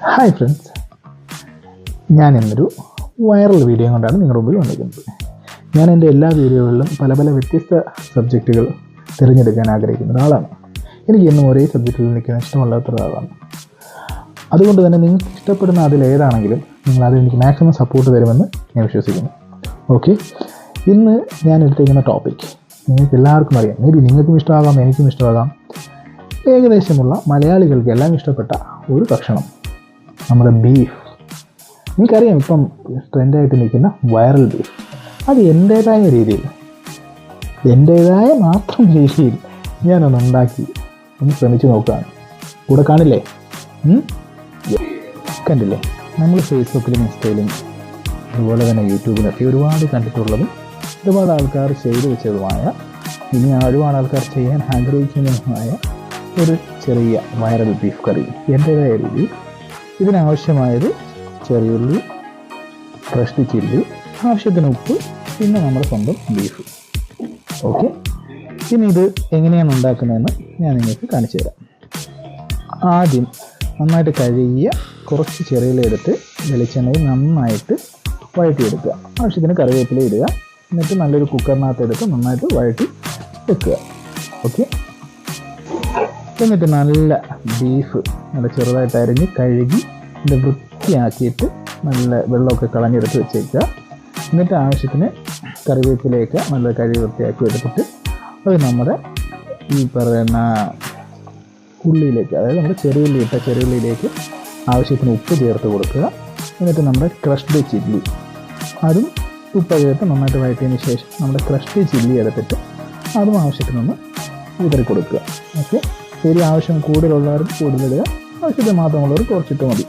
Hi friends, ഞാൻ ഇന്നൊരു viral video കൊണ്ടാണ് നിങ്ങളുടെ മുമ്പിൽ വന്നിരിക്കുന്നത്. ഞാൻ എൻ്റെ എല്ലാ വീഡിയോകളിലും പല പല വ്യത്യസ്ത സബ്ജക്റ്റുകൾ തിരഞ്ഞെടുക്കാൻ ആഗ്രഹിക്കുന്ന ഒരാളാണ്. എനിക്ക് എന്നും ഒരേ സബ്ജക്റ്റിൽ നിൽക്കാൻ ഇഷ്ടമല്ലാത്ത ഒരാളാണ്. അതുകൊണ്ട് തന്നെ നിങ്ങൾക്ക് ഇഷ്ടപ്പെടുന്ന അതിലേതാണെങ്കിലും നിങ്ങളത് എനിക്ക് മാക്സിമം സപ്പോർട്ട് തരുമെന്ന് ഞാൻ വിശ്വസിക്കുന്നു. ഓക്കെ, ഇന്ന് ഞാൻ എടുത്തിരിക്കുന്ന ടോപ്പിക് നിങ്ങൾക്ക് എല്ലാവർക്കും അറിയാം. മേ ബി നിങ്ങൾക്കും ഇഷ്ടമാകാം, എനിക്കും ഇഷ്ടമാകാം. ഏകദേശമുള്ള മലയാളികൾക്കെല്ലാം ഇഷ്ടപ്പെട്ട ഒരു ഭക്ഷണം, നമ്മുടെ ബീഫ്. എനിക്കറിയാം ഇപ്പം ട്രെൻഡായിട്ട് നിൽക്കുന്ന വൈറൽ ബീഫ്. അത് എൻ്റേതായ രീതിയിൽ, എൻ്റേതായ മാത്രം രീതിയിൽ ഞാനൊന്ന് ഉണ്ടാക്കി ഒന്ന് ശ്രമിച്ച് നോക്കുകയാണ്. കൂടെ കാണില്ലേ? കണ്ടില്ലേ? നമ്മൾ ഫേസ്ബുക്കിലും ഇൻസ്റ്റയിലും അതുപോലെ തന്നെ യൂട്യൂബിലൊക്കെ ഒരുപാട് കണ്ടിട്ടുള്ളതും ഒരുപാട് ആൾക്കാർ ചെയ്തു വെച്ചതുമായ, ഇനി ഒരുപാട് ആൾക്കാർ ചെയ്യാൻ ആഗ്രഹിക്കുന്നതുമായ ഒരു ചെറിയ വൈറൽ ബീഫ് കറി എൻ്റേതായ രീതിയിൽ. ഇതിനാവശ്യമായത് ചെറിയുള്ളി, ക്രഷ്ഡ് ചില്ലി, ആവശ്യത്തിന് ഉപ്പ്, പിന്നെ നമ്മുടെ സ്വന്തം ബീഫ്. ഓക്കെ, ഇനി ഇത് എങ്ങനെയാണ് ഉണ്ടാക്കുന്നതെന്ന് ഞാൻ നിങ്ങൾക്ക് കാണിച്ചു തരാം. ആദ്യം നന്നായിട്ട് കഴുകിയ കുറച്ച് ചെറിയുള്ളി എടുത്ത് വെളിച്ചെണ്ണയിൽ നന്നായിട്ട് വഴറ്റിയെടുക്കുക. ആവശ്യത്തിന് കറിവേപ്പില ഇടുക. എന്നിട്ട് നല്ലൊരു കുക്കറിനകത്ത് എടുത്ത് നന്നായിട്ട് വഴറ്റി വെക്കുക. ഓക്കെ, എന്നിട്ട് നല്ല ബീഫ് നല്ല ചെറുതായിട്ട് അരിഞ്ഞ് കഴുകി ഇത് വൃത്തിയാക്കിയിട്ട് നല്ല വെള്ളമൊക്കെ കളഞ്ഞെടുത്ത് വെച്ചേക്കുക. എന്നിട്ട് ആവശ്യത്തിന് കറിവേപ്പിലയൊക്കെ നല്ല കഴുകി വൃത്തിയാക്കി എടുത്തിട്ട് അത് നമ്മുടെ ഈ പറയുന്ന ഉള്ളിയിലേക്ക്, അതായത് നമ്മുടെ ചെറിയുള്ളിയിലേക്ക് ആവശ്യത്തിന് ഉപ്പ് ചേർത്ത് കൊടുക്കുക. എന്നിട്ട് നമ്മുടെ ക്രഷ്ഡ് ചില്ലി, അതും ഉപ്പ് ചേർത്ത് നന്നായിട്ട് വഴറ്റിയതിന് ശേഷം നമ്മുടെ ക്രഷ്ഡ് ചില്ലി എടുത്തിട്ട് അതും ആവശ്യത്തിനൊന്ന് വിതറി കൊടുക്കുക. ഓക്കെ, എരി ആവശ്യം കൂടുതലുള്ളവർ കൂടുതലിടുക, ആവശ്യത്തിന് മാത്രമുള്ളവർ കുറച്ചിട്ട് മതി.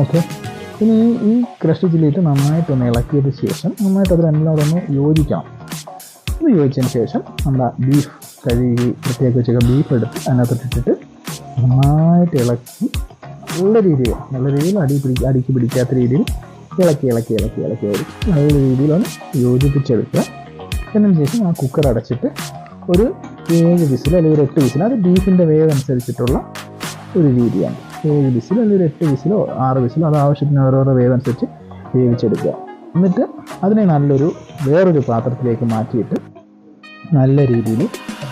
ഓക്കെ, ഇനി ഈ ക്രഷ്ഡ് ചില്ലിയിട്ട് നന്നായിട്ടൊന്ന് ഇളക്കിയതിന് ശേഷം നന്നായിട്ട് അതിലെല്ലാവരും യോജിക്കണം. ഇത് യോജിച്ചതിന് ശേഷം നമ്മുടെ ബീഫ് കഴുകി വൃത്തിയാക്കി വെച്ച ബീഫ് എടുത്ത് അതിനകത്തിട്ടിട്ട് നന്നായിട്ട് ഇളക്കി നല്ല രീതിയിൽ അടിക്ക് പിടിക്കാത്ത രീതിയിൽ ഇളക്കി നല്ല രീതിയിലൊന്ന് യോജിപ്പിച്ചെടുക്കുക. അതിന് ശേഷം ആ കുക്കർ അടച്ചിട്ട് ഒരു 7 വിസിൽ അല്ലെങ്കിൽ ഒരു 8 വിസിൽ, അത് ബീഫിൻ്റെ വേവ് അനുസരിച്ചിട്ടുള്ള ഒരു രീതിയാണ്. 7 വിസിൽ അല്ലെങ്കിൽ ഒരു 8 വിസിലോ 6 വിസിലോ, അത് ആവശ്യത്തിന് ഓരോരോ വേവ് അനുസരിച്ച് വേവിച്ചെടുക്കുക. എന്നിട്ട് അതിനെ വേറൊരു പാത്രത്തിലേക്ക് മാറ്റിയിട്ട് നല്ല രീതിയിൽ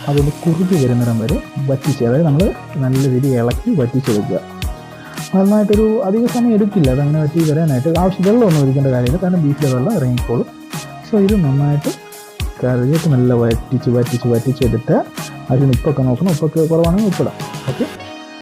അതൊന്ന് കുറുകി വരുന്നിടം വരെ വറ്റിച്ച്, അതായത് നമ്മൾ നല്ല രീതിയിൽ ഇളക്കി വറ്റിച്ചെടുക്കുക. നന്നായിട്ടൊരു അധിക സമയം എടുക്കില്ല അതങ്ങനെ വറ്റി വരാനായിട്ട്. വെള്ളമൊന്നും ഒഴിക്കേണ്ട കാര്യമില്ല, കാരണം ബീഫിലെ വെള്ളം ഇറങ്ങിക്കോളും. സോ ഇത് നന്നായിട്ട് കറിയൊക്കെ നല്ല വറ്റിച്ചെടുത്ത് അതിന് ഉപ്പൊക്കെ നോക്കണം. ഉപ്പൊക്കെ കുറവാണെങ്കിൽ ഉപ്പിടാം. ഓക്കെ,